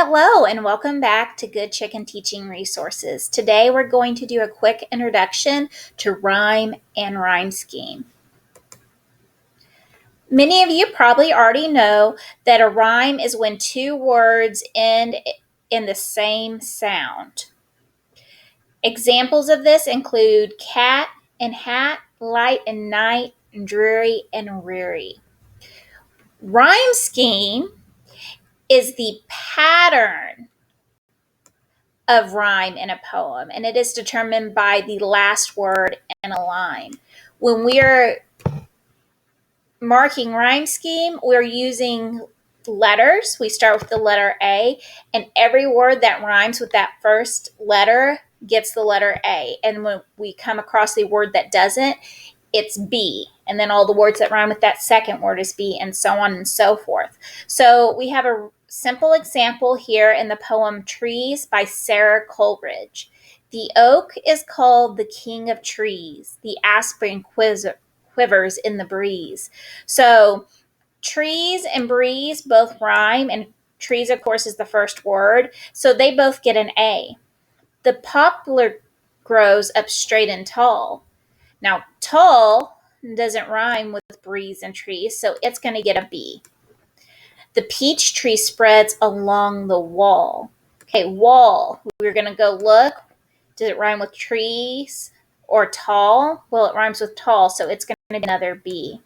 Hello and welcome back to Good Chicken Teaching Resources. Today we're going to do a quick introduction to rhyme and rhyme scheme. Many of you probably already know that a rhyme is when two words end in the same sound. Examples of this include cat and hat, light and night, dreary and weary. Rhyme scheme is the pattern of rhyme in a poem, and it is determined by the last word in a line. When we're marking rhyme scheme, we're using letters. We start with the letter A, and every word that rhymes with that first letter gets the letter A. And when we come across the word that doesn't, it's B. And then all the words that rhyme with that second word is B, and so on and so forth. So we have a simple example here in the poem Trees by Sarah Coleridge. The oak is called the king of trees. The aspen quivers in the breeze. So trees and breeze both rhyme, and trees, of course, is the first word. So they both get an A. The poplar grows up straight and tall. Now, tall doesn't rhyme with breeze and trees, so it's going to get a B. The peach tree spreads along the wall. Okay, wall. We're going to go look. Does it rhyme with trees or tall? Well, it rhymes with tall, so it's going to be another B.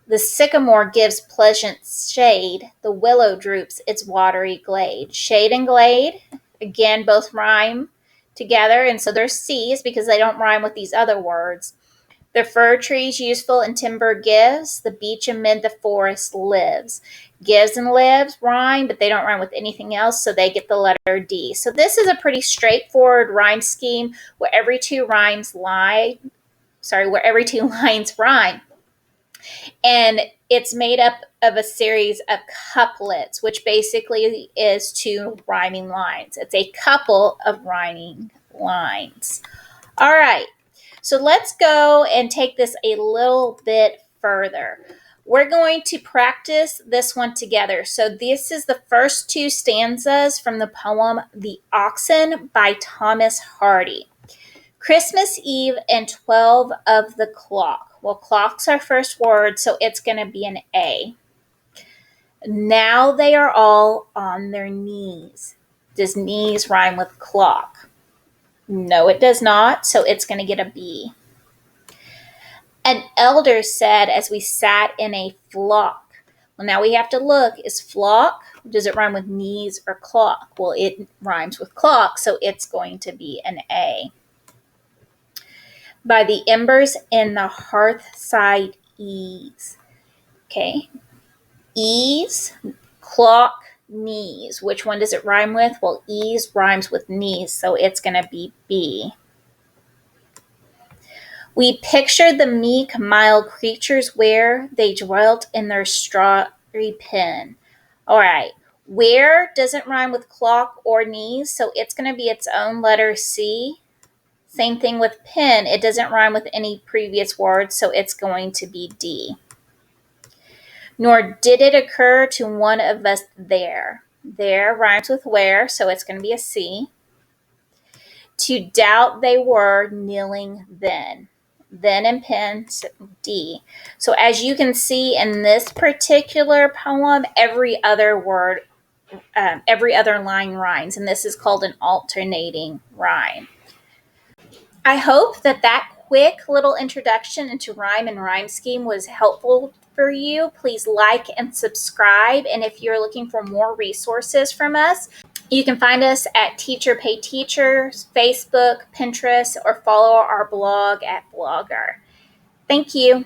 The sycamore gives pleasant shade. The willow droops its watery glade. Shade and glade, again, both rhyme together, and so they're C's because they don't rhyme with these other words. The fir tree's useful and timber gives. The beech amid the forest lives. Gives and lives rhyme, but they don't rhyme with anything else, so they get the letter D. So this is a pretty straightforward rhyme scheme where every two lines rhyme. And it's made up of a series of couplets, which basically is two rhyming lines. It's a couple of rhyming lines. All right, so let's go and take this a little bit further. We're going to practice this one together. So this is the first two stanzas from the poem The Oxen by Thomas Hardy. Christmas Eve and 12 of the clock. Well, clock's our first word, so it's going to be an A. Now they are all on their knees. Does knees rhyme with clock? No, it does not, so it's going to get a B. An elder said as we sat in a flock. Well, now we have to look. Is flock, does it rhyme with knees or clock? Well, it rhymes with clock, so it's going to be an A. By the embers in the hearthside ease. Okay. Ease, clock, knees. Which one does it rhyme with? Well, ease rhymes with knees, so it's going to be B. We pictured the meek, mild creatures where they dwelt in their strawy pen. All right. Where doesn't rhyme with clock or knees, so it's going to be its own letter C. Same thing with pen. It doesn't rhyme with any previous words, so it's going to be D. Nor did it occur to one of us there. There rhymes with where, so it's going to be a C. To doubt they were kneeling then. Then and pen, D. So as you can see in this particular poem, every other line rhymes, and this is called an alternating rhyme. I hope that quick little introduction into rhyme and rhyme scheme was helpful for you. Please like and subscribe. And if you're looking for more resources from us, you can find us at Teacher Pay Teachers, Facebook, Pinterest, or follow our blog at Blogger. Thank you.